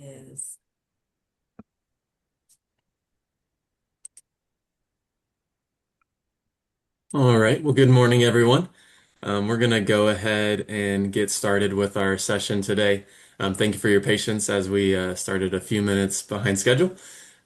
Is All right. Well, good morning, everyone. We're going to go ahead and get started with our session today. Thank you for your patience as we started a few minutes behind schedule.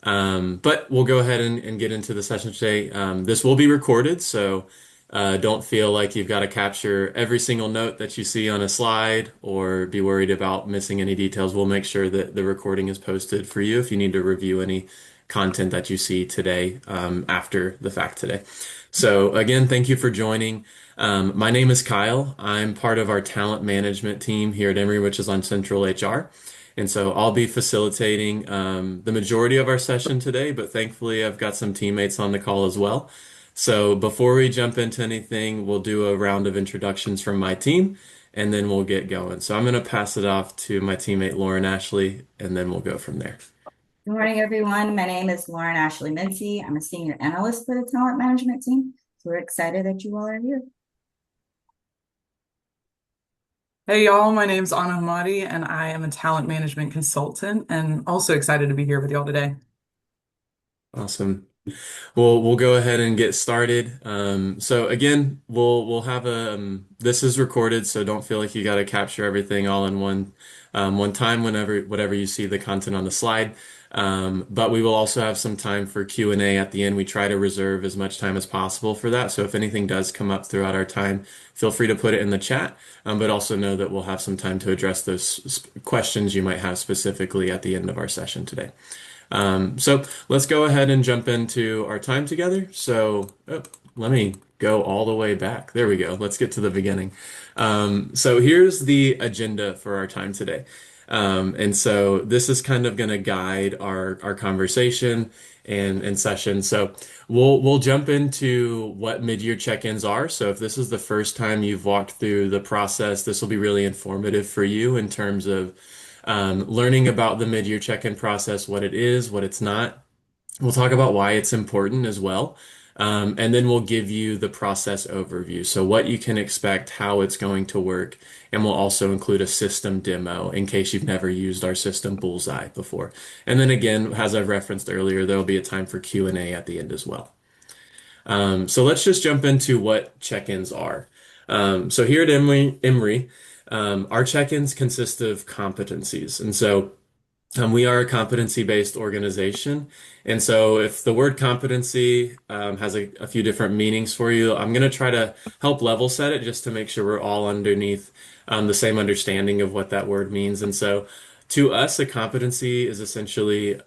But we'll go ahead and get into the session today. This will be recorded, so don't feel like you've got to capture every single note that you see on a slide or be worried about missing any details. We'll make sure that the recording is posted for you if you need to review any content that you see today after the fact today. So again, thank you for joining. My name is Kyle. I'm part of our talent management team here at Emory, which is on Central HR. And so I'll be facilitating the majority of our session today, but thankfully I've got some teammates on the call as well. So before we jump into anything, we'll do a round of introductions from my team, and then we'll get going. So I'm going to pass it off to my teammate Lauren Ashley, and then we'll go from there. Good morning, everyone. My name is Lauren Ashley Mincy. I'm a senior analyst for the talent management team. So we're excited that you all are here. Hey y'all, my name's Anna Hamadi and I am a talent management consultant and also excited to be here with y'all today. Awesome. Well, we'll go ahead and get started. So again, we'll have this is recorded, so don't feel like you got to capture everything all in one time whatever you see the content on the slide. But we will also have some time for Q&A at the end. We try to reserve as much time as possible for that. So if anything does come up throughout our time, feel free to put it in the chat. But also know that we'll have some time to address those questions you might have specifically at the end of our session today. So let's go ahead and jump into our time together. Let me go all the way back. There we go. Let's get to the beginning. So here's the agenda for our time today. And so this is kind of going to guide our conversation and session. So we'll jump into what mid-year check-ins are. So if this is the first time you've walked through the process, this will be really informative for you in terms of learning about the mid-year check-in process, what it is, what it's not. We'll talk about why it's important as well. And then we'll give you the process overview. So what you can expect, how it's going to work. And we'll also include a system demo in case you've never used our system Bullseye before. And then again, as I've referenced earlier, there'll be a time for Q&A at the end as well. So let's just jump into what check-ins are. So here at Emory, our check-ins consist of competencies. And so we are a competency-based organization. And so if the word competency has a few different meanings for you, I'm going to try to help level set it just to make sure we're all underneath the same understanding of what that word means. And so to us, a competency is essentially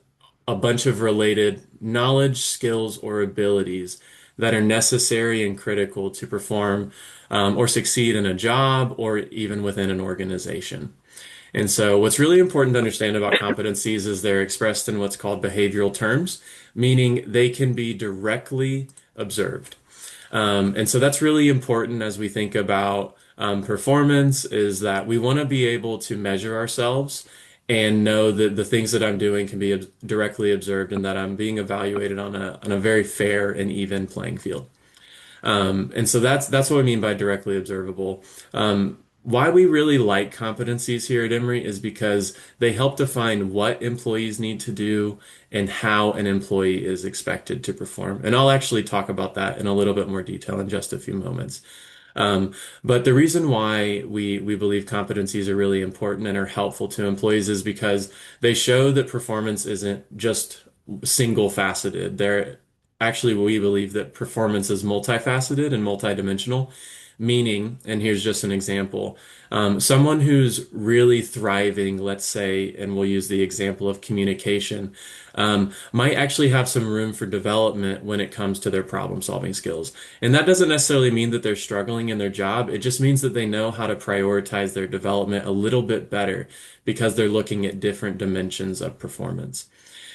a bunch of related knowledge, skills, or abilities that are necessary and critical to perform or succeed in a job or even within an organization. And so, what's really important to understand about competencies is they're expressed in what's called behavioral terms, meaning they can be directly observed. And so that's really important as we think about performance, is that we want to be able to measure ourselves and know that the things that I'm doing can be directly observed and that I'm being evaluated on a very fair and even playing field. And so that's what I mean by directly observable. Why we really like competencies here at Emory is because they help define what employees need to do and how an employee is expected to perform. And I'll actually talk about that in a little bit more detail in just a few moments. Um, but the reason why we believe competencies are really important and are helpful to employees is because they show that performance isn't just single faceted. They're actually, we believe that performance is multifaceted and multidimensional, meaning, and here's just an example, someone who's really thriving, let's say, and we'll use the example of communication, might actually have some room for development when it comes to their problem solving skills. And that doesn't necessarily mean that they're struggling in their job. It just means that they know how to prioritize their development a little bit better because they're looking at different dimensions of performance.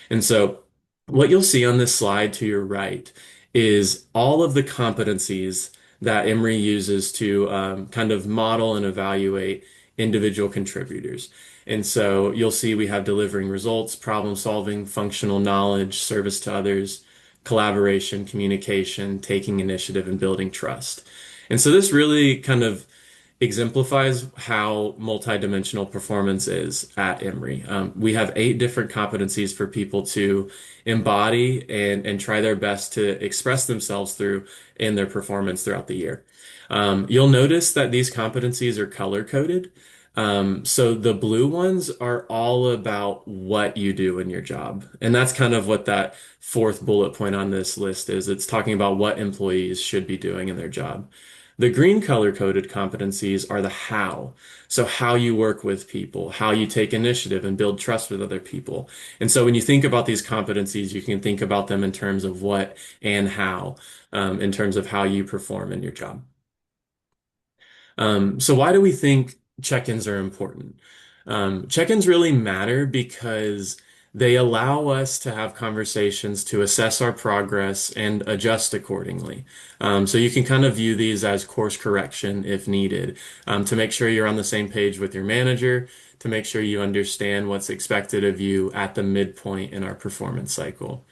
And so, what you'll see on this slide to your right is all of the competencies that Emory uses to kind of model and evaluate individual contributors. And so you'll see we have delivering results, problem solving, functional knowledge, service to others, collaboration, communication, taking initiative, and building trust. And so this really kind of exemplifies how multidimensional performance is at Emory. We have 8 different competencies for people to embody and try their best to express themselves through in their performance throughout the year. You'll notice that these competencies are color coded. So the blue ones are all about what you do in your job. And that's kind of what that fourth bullet point on this list is. It's talking about what employees should be doing in their job. The green color coded competencies are the how. So how you work with people, how you take initiative and build trust with other people. And so when you think about these competencies, you can think about them in terms of what and how, in terms of how you perform in your job. So why do we think check-ins are important? Check-ins really matter because they allow us to have conversations to assess our progress and adjust accordingly. So you can kind of view these as course correction if needed, to make sure you're on the same page with your manager, to make sure you understand what's expected of you at the midpoint in our performance cycle.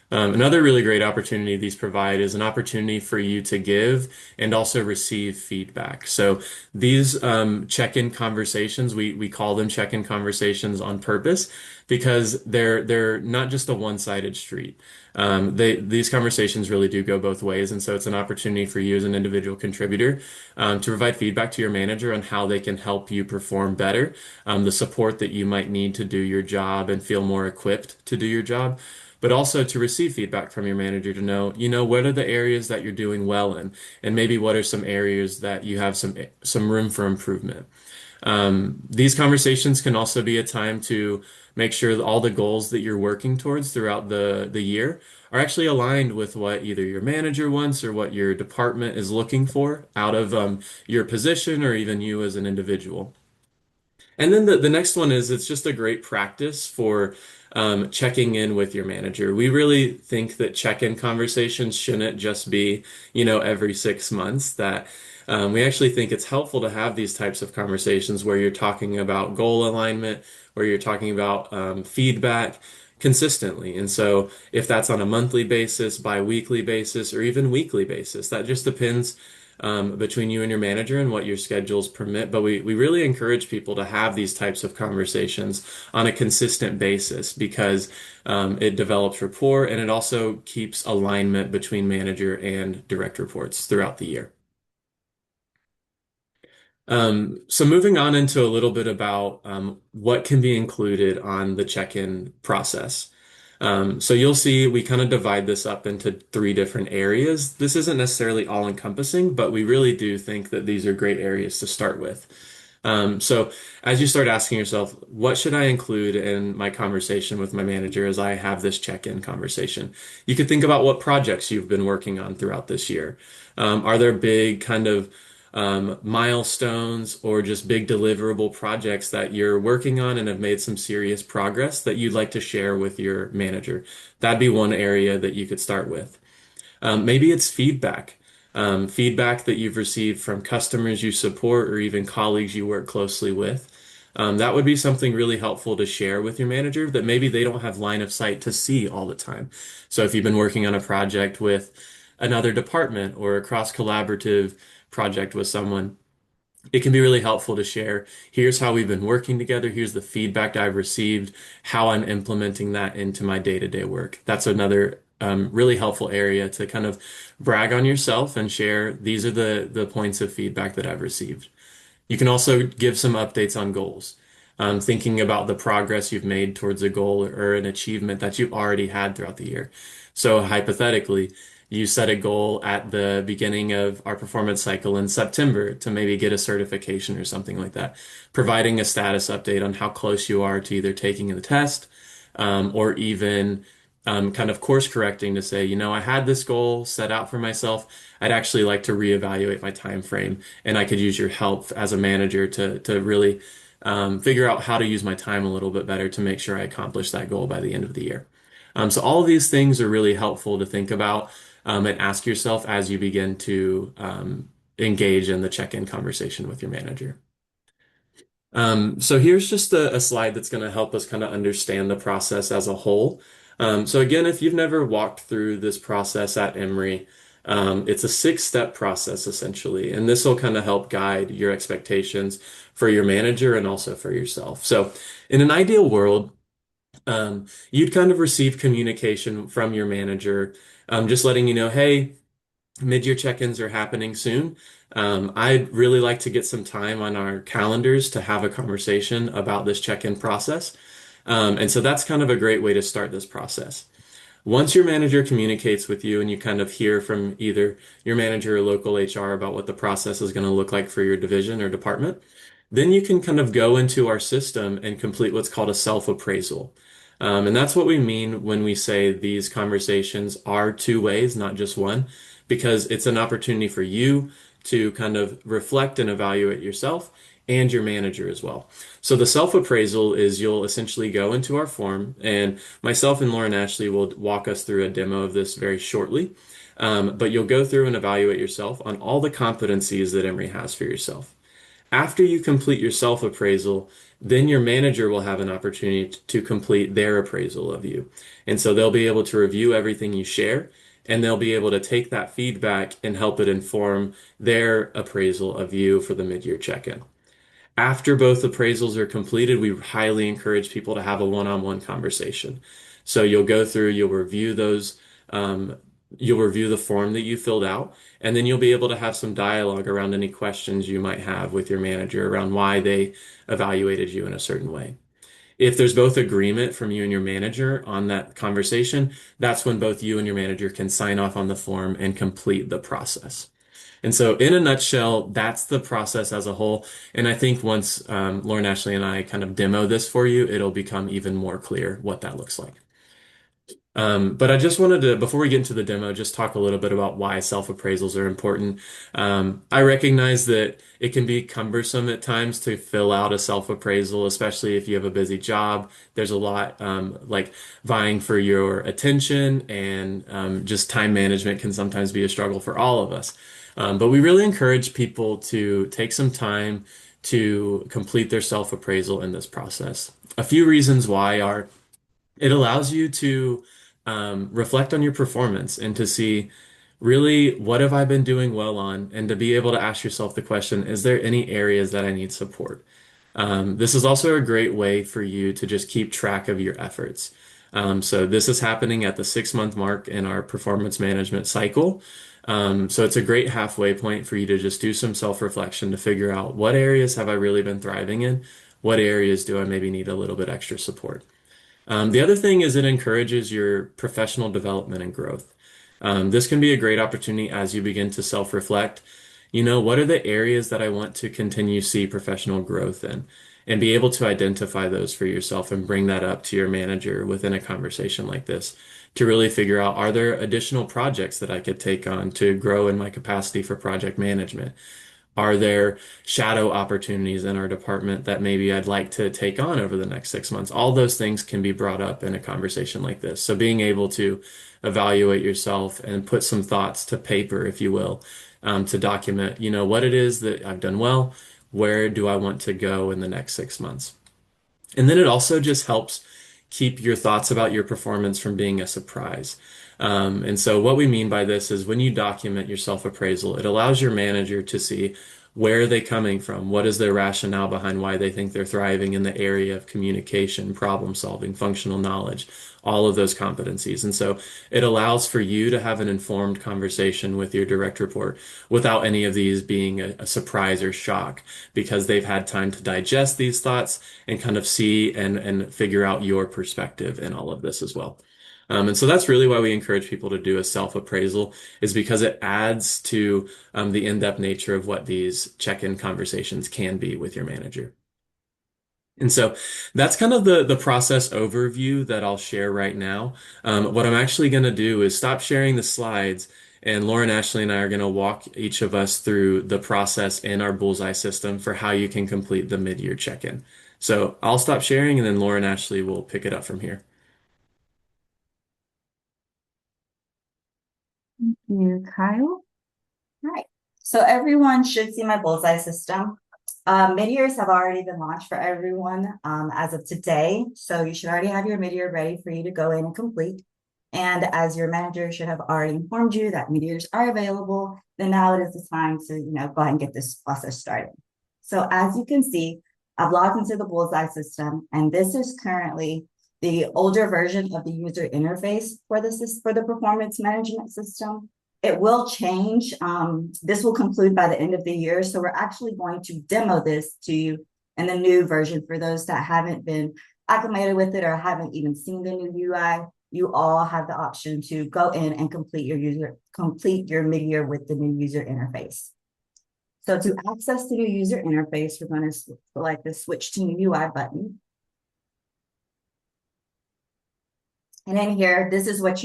Another really great opportunity these provide is an opportunity for you to give and also receive feedback. So these check-in conversations, we call them check-in conversations on purpose because they're not just a one-sided street. These conversations really do go both ways, and so it's an opportunity for you as an individual contributor to provide feedback to your manager on how they can help you perform better, the support that you might need to do your job and feel more equipped to do your job, but also to receive feedback from your manager to know, what are the areas that you're doing well in, and maybe what are some areas that you have some room for improvement. These conversations can also be a time to make sure that all the goals that you're working towards throughout the year are actually aligned with what either your manager wants or what your department is looking for out of your position or even you as an individual. And then the next one is it's just a great practice for checking in with your manager. We really think that check-in conversations shouldn't just be, every 6 months, that we actually think it's helpful to have these types of conversations where you're talking about goal alignment, where you're talking about feedback consistently. And so if that's on a monthly basis, bi-weekly basis, or even weekly basis, that just depends between you and your manager and what your schedules permit. But we really encourage people to have these types of conversations on a consistent basis because it develops rapport and it also keeps alignment between manager and direct reports throughout the year. So moving on into a little bit about what can be included on the check-in process. So you'll see we kind of divide this up into 3 different areas. This isn't necessarily all-encompassing, but we really do think that these are great areas to start with. So as you start asking yourself, what should I include in my conversation with my manager as I have this check-in conversation? You could think about what projects you've been working on throughout this year. Are there big kind of milestones or just big deliverable projects that you're working on and have made some serious progress that you'd like to share with your manager? That'd be one area that you could start with. Maybe it's feedback. Feedback that you've received from customers you support or even colleagues you work closely with. That would be something really helpful to share with your manager that maybe they don't have line of sight to see all the time. So if you've been working on a project with another department or a cross-collaborative project with someone, it can be really helpful to share. Here's how we've been working together. Here's the feedback I've received, how I'm implementing that into my day-to-day work. That's another really helpful area to kind of brag on yourself and share. These are the points of feedback that I've received. You can also give some updates on goals, thinking about the progress you've made towards a goal or an achievement that you've already had throughout the year. So hypothetically, you set a goal at the beginning of our performance cycle in September to maybe get a certification or something like that, providing a status update on how close you are to either taking the test, or even kind of course correcting to say, I had this goal set out for myself. I'd actually like to reevaluate my time frame, and I could use your help as a manager to really figure out how to use my time a little bit better to make sure I accomplish that goal by the end of the year. So all of these things are really helpful to think about and ask yourself as you begin to engage in the check-in conversation with your manager. So here's just a slide that's going to help us kind of understand the process as a whole. So again, if you've never walked through this process at Emory, It's a six-step process essentially, and this will kind of help guide your expectations for your manager and also for yourself. So, in an ideal world, you'd kind of receive communication from your manager, just letting you know, hey, mid-year check-ins are happening soon. I'd really like to get some time on our calendars to have a conversation about this check-in process. And so that's kind of a great way to start this process. Once your manager communicates with you and you kind of hear from either your manager or local HR about what the process is going to look like for your division or department, then you can kind of go into our system and complete what's called a self-appraisal. And that's what we mean when we say these conversations are two ways, not just one, because it's an opportunity for you to kind of reflect and evaluate yourself and your manager as well. So the self-appraisal is you'll essentially go into our form, and myself and Lauren Ashley will walk us through a demo of this very shortly. But you'll go through and evaluate yourself on all the competencies that Emory has for yourself. After you complete your self-appraisal, then your manager will have an opportunity to complete their appraisal of you. And so they'll be able to review everything you share, and they'll be able to take that feedback and help it inform their appraisal of you for the mid-year check-in. After both appraisals are completed, we highly encourage people to have a one-on-one conversation. So you'll go through, um, you'll review the form that you filled out, and then you'll be able to have some dialogue around any questions you might have with your manager around why they evaluated you in a certain way. If there's both agreement from you and your manager on that conversation, that's when both you and your manager can sign off on the form and complete the process. And so, in a nutshell, that's the process as a whole. And I think once Lauren Ashley and I kind of demo this for you, it'll become even more clear what that looks like. But I just wanted to, before we get into the demo, just talk a little bit about why self-appraisals are important. I recognize that it can be cumbersome at times to fill out a self-appraisal, especially if you have a busy job. There's a lot like vying for your attention, and just time management can sometimes be a struggle for all of us. But we really encourage people to take some time to complete their self-appraisal in this process. A few reasons why are it allows you to reflect on your performance and to see really what have I been doing well on, and to be able to ask yourself the question, is there any areas that I need support? This is also a great way for you to just keep track of your efforts. So this is happening at the 6 month mark in our performance management cycle. So it's a great halfway point for you to just do some self-reflection to figure out what areas have I really been thriving in? What areas do I maybe need a little bit extra support? The other thing is it encourages your professional development and growth. This can be a great opportunity as you begin to self-reflect. You know, what are the areas that I want to continue see professional growth in? And be able to identify those for yourself and bring that up to your manager within a conversation like this to really figure out, are there additional projects that I could take on to grow in my capacity for project management? Are there shadow opportunities in our department that maybe I'd like to take on over the next 6 months? All those things can be brought up in a conversation like this. So being able to evaluate yourself and put some thoughts to paper, if you will, to document, you know, what it is that I've done well, where do I want to go in the next 6 months? And then it also just helps keep your thoughts about your performance from being a surprise. And so what we mean by this is when you document your self-appraisal, it allows your manager to see where are they coming from? What is their rationale behind why they think they're thriving in the area of communication, problem solving, functional knowledge, all of those competencies. And so it allows for you to have an informed conversation with your direct report without any of these being a surprise or shock, because they've had time to digest these thoughts and kind of see and figure out your perspective in all of this as well. And so that's really why we encourage people to do a self-appraisal, is because it adds to the in-depth nature of what these check-in conversations can be with your manager. And so that's kind of the process overview that I'll share right now. What I'm actually going to do is stop sharing the slides, and Lauren, Ashley, and I are going to walk each of us through the process in our Bullseye system for how you can complete the mid-year check-in. So I'll stop sharing, and then Lauren, Ashley will pick it up from here. Thank you, Kyle. All right. So everyone should see my bullseye system. Mid-years have already been launched for everyone as of today. So you should already have your mid-year ready for you to go in and complete. And as your manager should have already informed you that meteors are available, then now it is the time to, go ahead and get this process started. So as you can see, I've logged into the Bullseye system, and this is currently the older version of the user interface for the performance management system. It will change. This will conclude by the end of the year. So we're actually going to demo this to you in the new version for those that haven't been acclimated with it or haven't even seen the new UI. You all have the option to go in and complete your mid-year with the new user interface. So to access the new user interface, we're going to select the switch to new UI button. And in here, this is what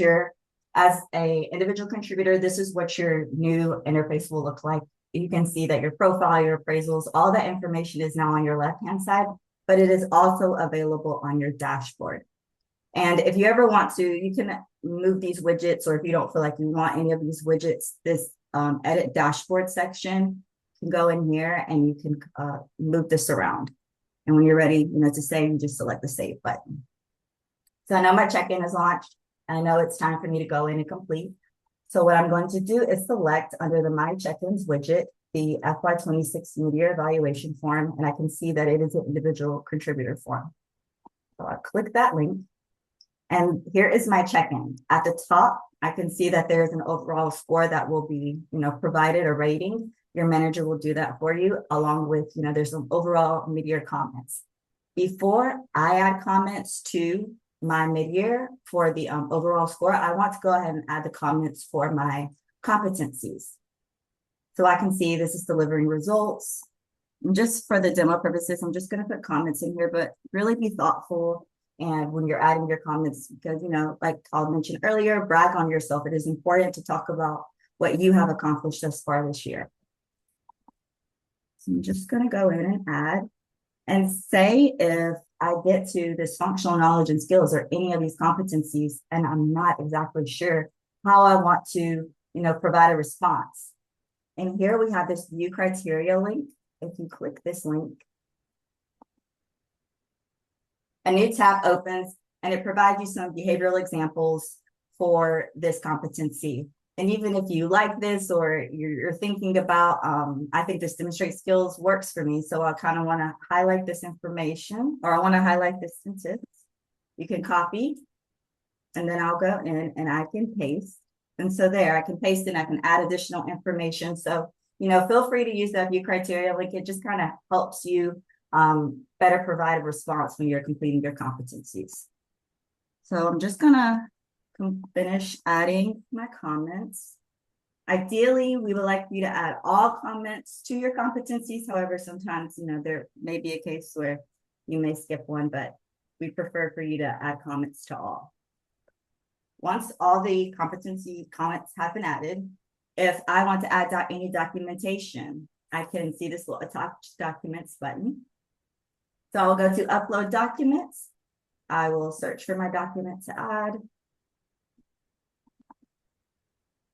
as a individual contributor, this is what your new interface will look like. You can see that your profile, your appraisals, all that information is now on your left-hand side, but it is also available on your dashboard. And if you ever want to, you can move these widgets, or if you don't feel like you want any of these widgets, this edit dashboard section can go in here and you can move this around. And when you're ready, to save, you just select the save button. So I know my check-in is launched. I know it's time for me to go in and complete. So what I'm going to do is select under the My Check-ins widget, the FY26 mid-year evaluation form, and I can see that it is an individual contributor form. So I'll click that link. And here is my check-in. At the top, I can see that there's an overall score that will be, provided, a rating. Your manager will do that for you, along with, there's some overall mid-year comments. Before I add comments to my mid-year for the overall score, I want to go ahead and add the comments for my competencies. So I can see this is delivering results. And just for the demo purposes, I'm just going to put comments in here, but really be thoughtful. And when you're adding your comments, because, like I mentioned earlier, brag on yourself. It is important to talk about what you have accomplished thus far this year. So I'm just going to go in and add, and say if I get to this functional knowledge and skills or any of these competencies, and I'm not exactly sure how I want to, provide a response. And here we have this view criteria link. If you click this link, a new tab opens and it provides you some behavioral examples for this competency. And even if you like this or you're thinking about, I think this demonstrate skills works for me. So I kind of want to highlight this information, or I want to highlight this sentence. You can copy, and then I'll go in and I can paste. And so there, I can paste and I can add additional information. So, feel free to use that view criteria link. It just kind of helps you better provide a response when you're completing your competencies. So I'm just gonna finish adding my comments. Ideally, we would like you to add all comments to your competencies. However, sometimes, there may be a case where you may skip one, but we prefer for you to add comments to all. Once all the competency comments have been added, if I want to add any documentation, I can see this little attach documents button. So I'll go to upload documents. I will search for my document to add.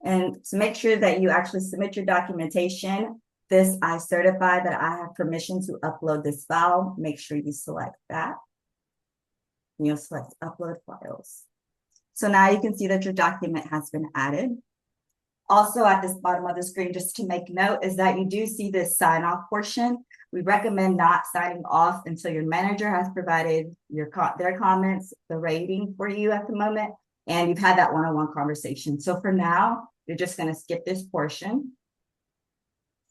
And to make sure that you actually submit your documentation, I certify that I have permission to upload this file. Make sure you select that. And you'll select upload files. So now you can see that your document has been added. Also at this bottom of the screen, just to make note, is that you do see this sign off portion. We recommend not signing off until your manager has provided their comments, the rating for you at the moment, and you've had that one-on-one conversation. So for now, you're just going to skip this portion.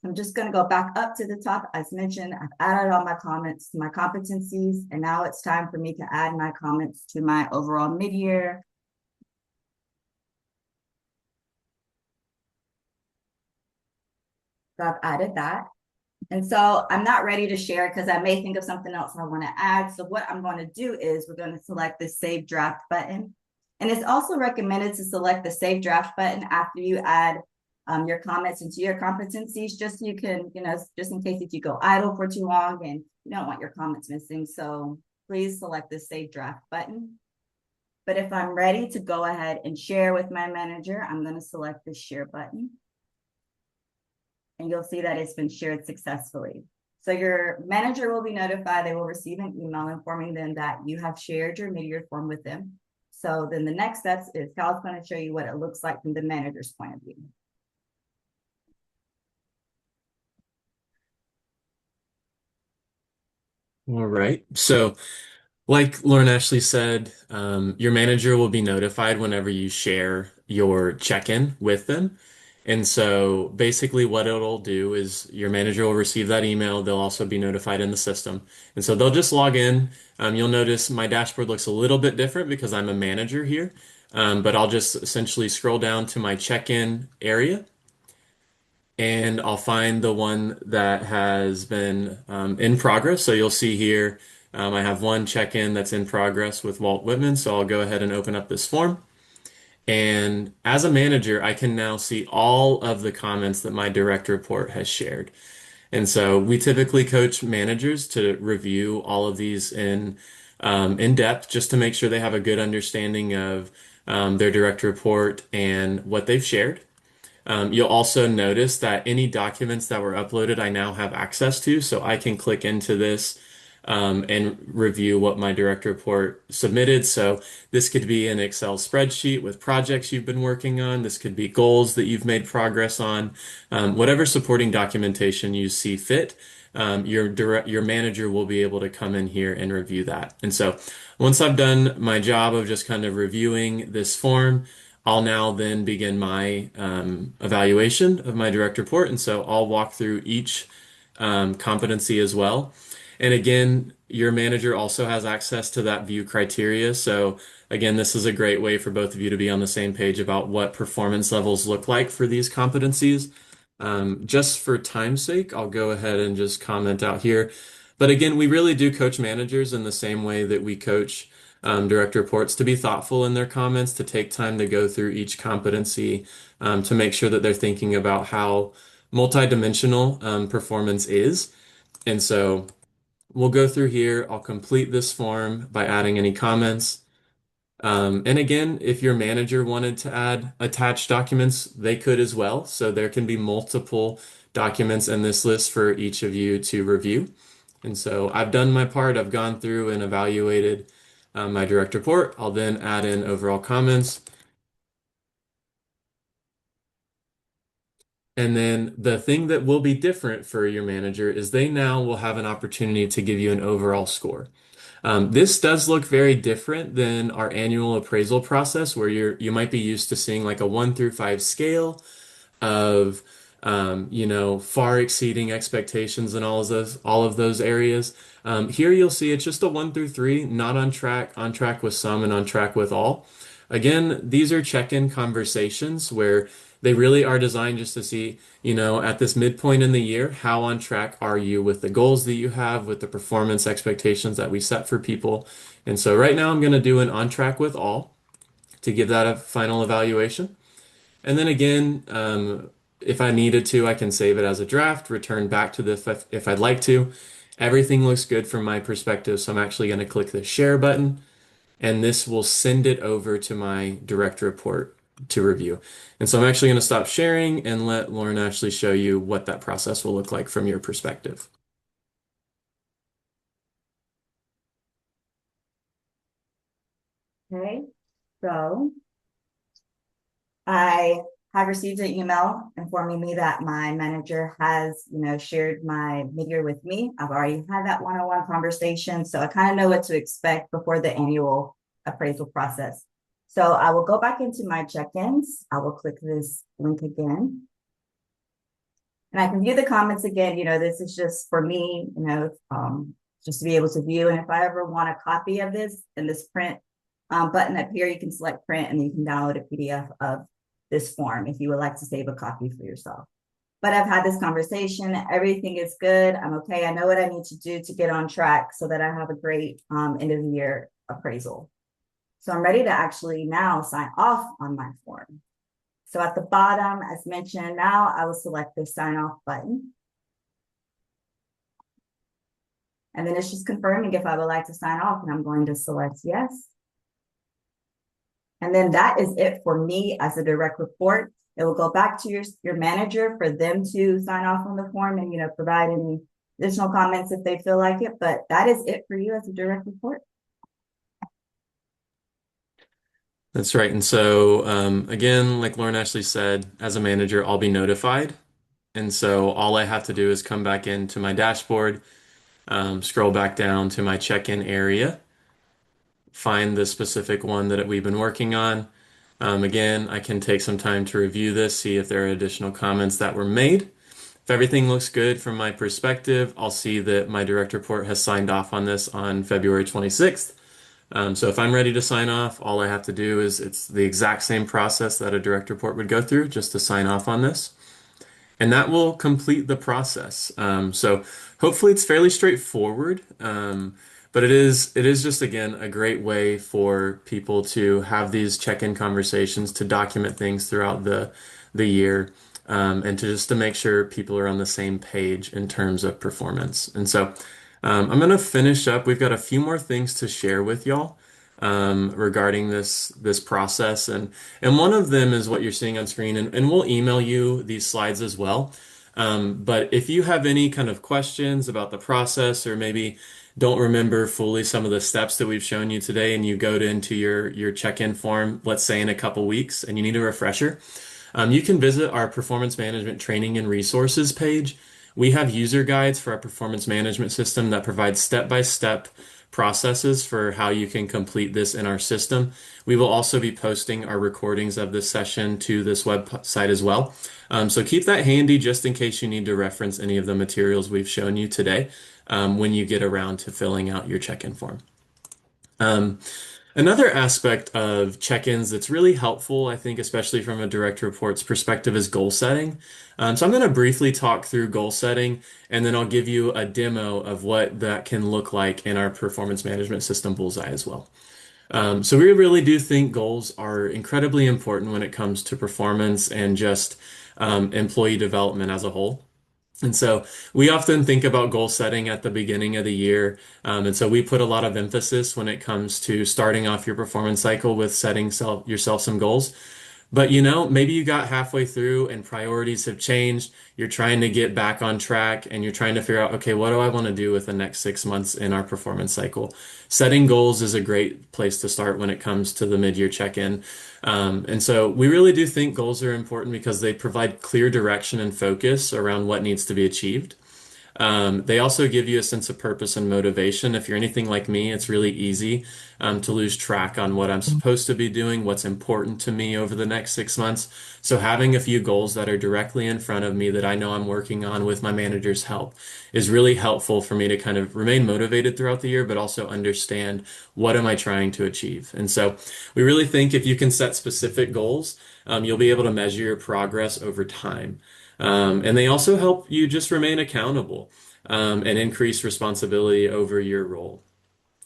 I'm just going to go back up to the top. As mentioned, I've added all my comments to my competencies, and now it's time for me to add my comments to my overall mid-year. So I've added that. And so I'm not ready to share because I may think of something else I want to add. So what I'm going to do is we're going to select the Save Draft button. And it's also recommended to select the Save Draft button after you add your comments into your competencies, just so you can, just in case if you go idle for too long and you don't want your comments missing. So please select the Save Draft button. But if I'm ready to go ahead and share with my manager, I'm going to select the Share button. And you'll see that it's been shared successfully. So your manager will be notified. They will receive an email informing them that you have shared your mid-year form with them. So then the next steps is Cal's going to show you what it looks like from the manager's point of view. All right. So, like Lauren Ashley said, your manager will be notified whenever you share your check-in with them. And so basically what it'll do is your manager will receive that email. They'll also be notified in the system. And so they'll just log in. You'll notice my dashboard looks a little bit different because I'm a manager here. But I'll just essentially scroll down to my check-in area and I'll find the one that has been in progress. So you'll see here, I have one check-in that's in progress with Walt Whitman. So I'll go ahead and open up this form. And as a manager, I can now see all of the comments that my direct report has shared. And so we typically coach managers to review all of these in depth just to make sure they have a good understanding of their direct report and what they've shared. You'll also notice that any documents that were uploaded, I now have access to, so I can click into this and review what my direct report submitted. So this could be an Excel spreadsheet with projects you've been working on. This could be goals that you've made progress on. Whatever supporting documentation you see fit, your manager will be able to come in here and review that. And so once I've done my job of just kind of reviewing this form, I'll now then begin my evaluation of my direct report. And so I'll walk through each competency as well. And again, your manager also has access to that view criteria. So again, this is a great way for both of you to be on the same page about what performance levels look like for these competencies. Just for time's sake, I'll go ahead and just comment out here. But again, we really do coach managers in the same way that we coach direct reports to be thoughtful in their comments, to take time to go through each competency, to make sure that they're thinking about how multidimensional performance is. And so we'll go through here. I'll complete this form by adding any comments. And again, if your manager wanted to add attached documents, they could as well. So there can be multiple documents in this list for each of you to review. And so I've done my part. I've gone through and evaluated my direct report. I'll then add in overall comments. And then the thing that will be different for your manager is they now will have an opportunity to give you an overall score. This does look very different than our annual appraisal process where you might be used to seeing like a 1 through 5 scale of far exceeding expectations in all of those areas. Here you'll see it's just a 1 through 3, not on track with some, and on track with all. Again, these are check-in conversations where they really are designed just to see, at this midpoint in the year, how on track are you with the goals that you have, with the performance expectations that we set for people. And so right now I'm going to do an on track with all to give that a final evaluation. And then again, if I needed to, I can save it as a draft, return back to this if I'd like to. Everything looks good from my perspective, so I'm actually going to click the share button, and this will send it over to my direct report to review. And so I'm actually going to stop sharing and let Lauren Ashley show you what that process will look like from your perspective. Okay, so I have received an email informing me that my manager has, shared my mid-year with me. I've already had that one-on-one conversation, so I kind of know what to expect before the annual appraisal process. So I will go back into my check-ins. I will click this link again. And I can view the comments again. This is just for me, just to be able to view. And if I ever want a copy of this in this print button up here, you can select print and you can download a PDF of this form if you would like to save a copy for yourself. But I've had this conversation. Everything is good. I'm okay. I know what I need to do to get on track so that I have a great end of the year appraisal. So I'm ready to actually now sign off on my form. So at the bottom, as mentioned, now I will select the sign off button. And then it's just confirming if I would like to sign off, and I'm going to select yes. And then that is it for me as a direct report. It will go back to your manager for them to sign off on the form and, provide any additional comments if they feel like it. But that is it for you as a direct report. That's right. And so, again, like Lauren Ashley said, as a manager, I'll be notified. And so all I have to do is come back into my dashboard, scroll back down to my check-in area, find the specific one that we've been working on. Again, I can take some time to review this, see if there are additional comments that were made. If everything looks good from my perspective, I'll see that my direct report has signed off on this on February 26th. So if I'm ready to sign off, all I have to do is it's the exact same process that a direct report would go through just to sign off on this. And that will complete the process. So hopefully it's fairly straightforward. But it is just again a great way for people to have these check-in conversations to document things throughout the year, and to just to make sure people are on the same page in terms of performance. And so I'm gonna finish up. We've got a few more things to share with y'all regarding this process, and one of them is what you're seeing on screen, and we'll email you these slides as well. But if you have any kind of questions about the process, or maybe don't remember fully some of the steps that we've shown you today, and you go into your check-in form, let's say in a couple weeks, and you need a refresher, you can visit our performance management training and resources page. We have user guides for our performance management system that provide step-by-step processes for how you can complete this in our system. We will also be posting our recordings of this session to this website as well. So keep that handy just in case you need to reference any of the materials we've shown you today, when you get around to filling out your check-in form. Um, Another aspect of check-ins that's really helpful, I think, especially from a direct reports perspective, is goal setting. So I'm going to briefly talk through goal setting, and then I'll give you a demo of what that can look like in our performance management system Bullseye as well. So we really do think goals are incredibly important when it comes to performance and just employee development as a whole. And so we often think about goal setting at the beginning of the year. And so we put a lot of emphasis when it comes to starting off your performance cycle with setting yourself some goals. But maybe you got halfway through and priorities have changed. You're trying to get back on track and you're trying to figure out, okay, what do I want to do with the next 6 months in our performance cycle? Setting goals is a great place to start when it comes to the mid-year check-in. And so we really do think goals are important because they provide clear direction and focus around what needs to be achieved. They also give you a sense of purpose and motivation. If you're anything like me, it's really easy to lose track on what I'm supposed to be doing, what's important to me over the next 6 months. So having a few goals that are directly in front of me that I know I'm working on with my manager's help is really helpful for me to kind of remain motivated throughout the year, but also understand what am I trying to achieve. And so we really think if you can set specific goals, you'll be able to measure your progress over time. And they also help you just remain accountable, and increase responsibility over your role.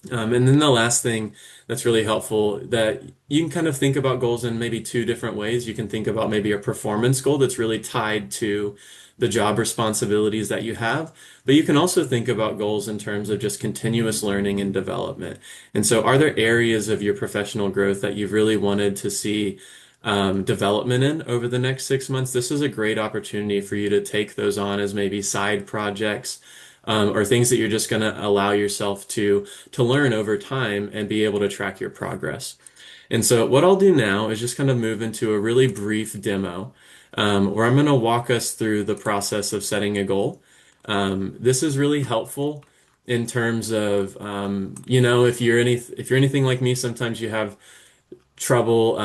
And then the last thing that's really helpful that you can kind of think about goals in maybe two different ways. You can think about maybe a performance goal that's really tied to the job responsibilities that you have, but you can also think about goals in terms of just continuous learning and development. And so, are there areas of your professional growth that you've really wanted to see development in over the next 6 months? This is a great opportunity for you to take those on as maybe side projects, or things that you're just going to allow yourself to learn over time and be able to track your progress. And so what I'll do now is just kind of move into a really brief demo, where I'm going to walk us through the process of setting a goal. This is really helpful in terms of, if you're anything like me, sometimes you have trouble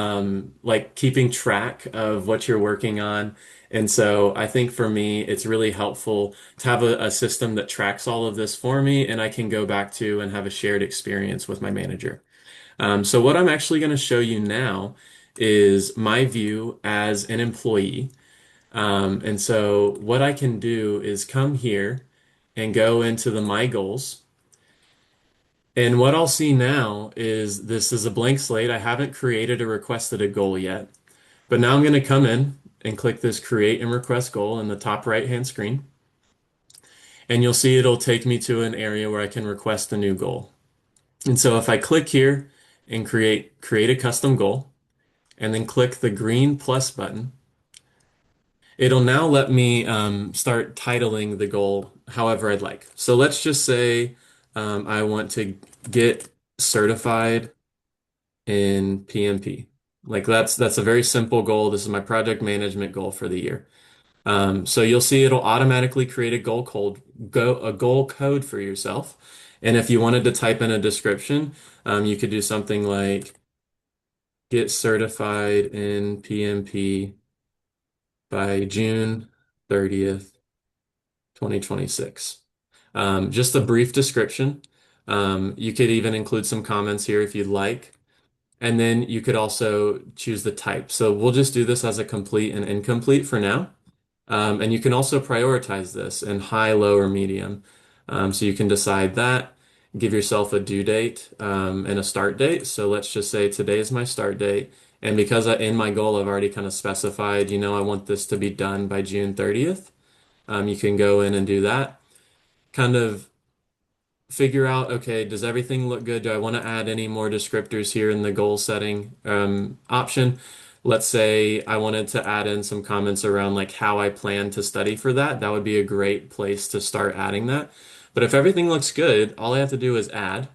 like keeping track of what you're working on. And so I think for me, it's really helpful to have a system that tracks all of this for me, and I can go back to and have a shared experience with my manager. So what I'm actually going to show you now is my view as an employee. And so what I can do is come here and go into the My Goals. And what I'll see now is this is a blank slate. I haven't created or requested a goal yet, but now I'm going to come in and click this create and request goal in the top right hand screen. And you'll see it'll take me to an area where I can request a new goal. And so if I click here and create a custom goal and then click the green plus button, it'll now let me start titling the goal however I'd like. So let's just say I want to get certified in PMP. Like that's a very simple goal. This is my project management goal for the year. So you'll see it'll automatically create a goal code for yourself. And if you wanted to type in a description, you could do something like get certified in PMP by June 30th, 2026. Just a brief description. You could even include some comments here if you'd like. And then you could also choose the type. So we'll just do this as a complete and incomplete for now. And you can also prioritize this in high, low, or medium. So you can decide that, give yourself a due date and a start date. So let's just say today is my start date. And because in my goal, I've already kind of specified, I want this to be done by June 30th. You can go in and do that. Kind of figure out, okay, does everything look good? Do I want to add any more descriptors here in the goal setting option? Let's say I wanted to add in some comments around like how I plan to study for that. That would be a great place to start adding that. But if everything looks good, all I have to do is add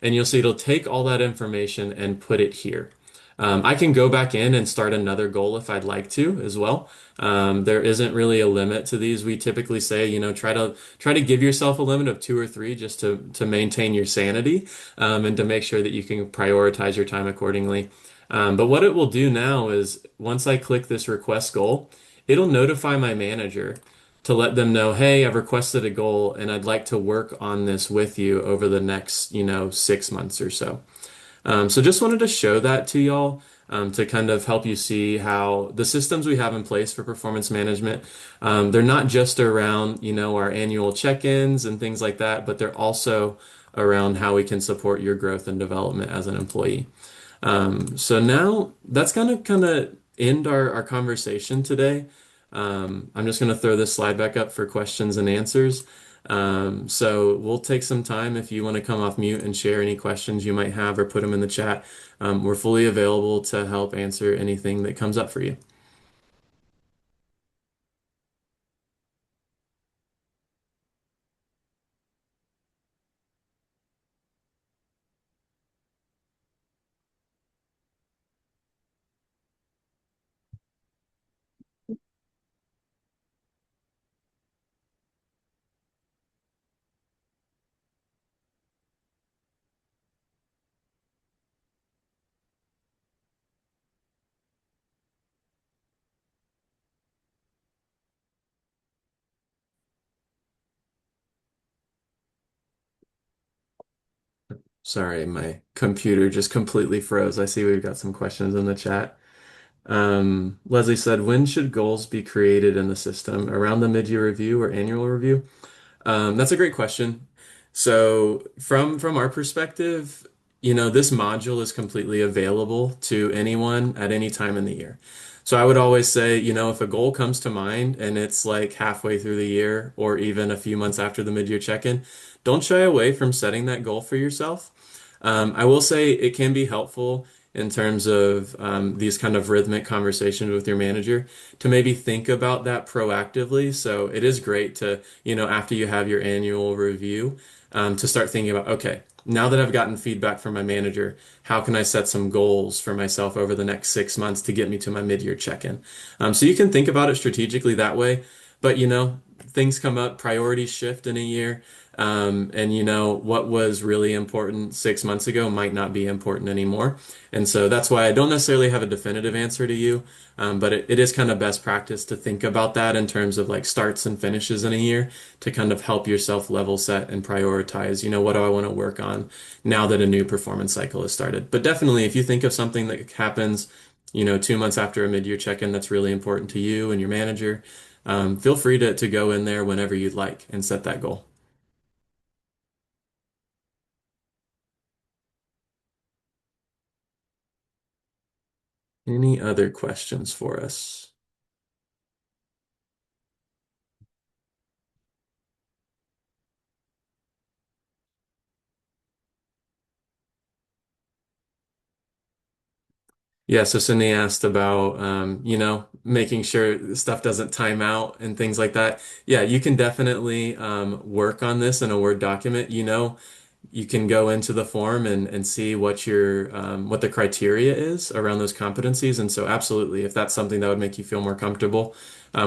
and you'll see it'll take all that information and put it here. I can go back in and start another goal if I'd like to as well. There isn't really a limit to these. We typically say, try to give yourself a limit of two or three just to maintain your sanity and to make sure that you can prioritize your time accordingly. But what it will do now is once I click this request goal, it'll notify my manager to let them know, hey, I've requested a goal and I'd like to work on this with you over the next, 6 months or so. So just wanted to show that to y'all to kind of help you see how the systems we have in place for performance management, they're not just around, our annual check-ins and things like that, but they're also around how we can support your growth and development as an employee. So now that's gonna kind of end our conversation today. I'm just gonna throw this slide back up for questions and answers. So we'll take some time if you want to come off mute and share any questions you might have or put them in the chat. We're fully available to help answer anything that comes up for you. Sorry, my computer just completely froze. I see we've got some questions in the chat. Leslie said, when should goals be created in the system? Around the mid-year review or annual review? That's a great question. So from our perspective, this module is completely available to anyone at any time in the year. So I would always say, if a goal comes to mind and it's like halfway through the year or even a few months after the mid-year check-in, don't shy away from setting that goal for yourself. I will say it can be helpful in terms of these kind of rhythmic conversations with your manager to maybe think about that proactively. So it is great to, after you have your annual review, to start thinking about, okay, now that I've gotten feedback from my manager, how can I set some goals for myself over the next 6 months to get me to my mid-year check-in? So you can think about it strategically that way, but things come up, priorities shift in a year. And what was really important 6 months ago might not be important anymore. And so that's why I don't necessarily have a definitive answer to you. But it is kind of best practice to think about that in terms of like starts and finishes in a year to kind of help yourself level set and prioritize, what do I want to work on now that a new performance cycle has started. But definitely, if you think of something that happens, 2 months after a mid-year check-in that's really important to you and your manager, feel free to go in there whenever you'd like and set that goal. Any other questions for us? Yeah, so Cindy asked about, making sure stuff doesn't time out and things like that. Yeah, you can definitely work on this in a Word document. you can go into the form and see what your what the criteria is around those competencies. And so absolutely, if that's something that would make you feel more comfortable,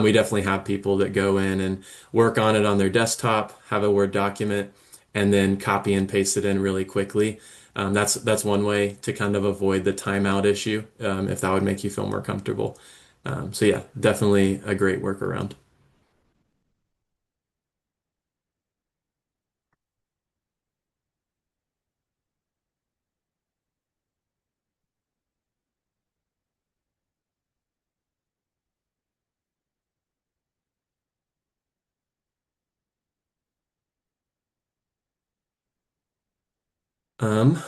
we definitely have people that go in and work on it on their desktop, have a Word document, and then copy and paste it in really quickly. That's one way to kind of avoid the timeout issue, if that would make you feel more comfortable. So yeah, definitely a great workaround.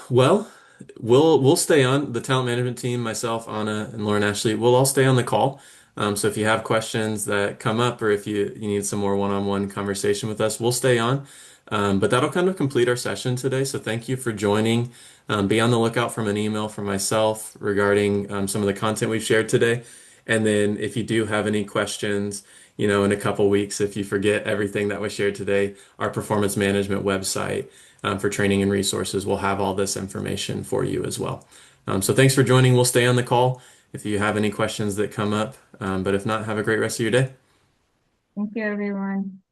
Well, we'll stay on the talent management team, myself, Anna, and Lauren Ashley. We'll all stay on the call. So if you have questions that come up or if you need some more one-on-one conversation with us, we'll stay on. But that'll kind of complete our session today. So thank you for joining. Be on the lookout from an email from myself regarding some of the content we've shared today. And then if you do have any questions, in a couple weeks, if you forget everything that was shared today, our performance management website for training and resources will have all this information for you as well. So thanks for joining. We'll stay on the call if you have any questions that come up. But if not, have a great rest of your day. Thank you, everyone.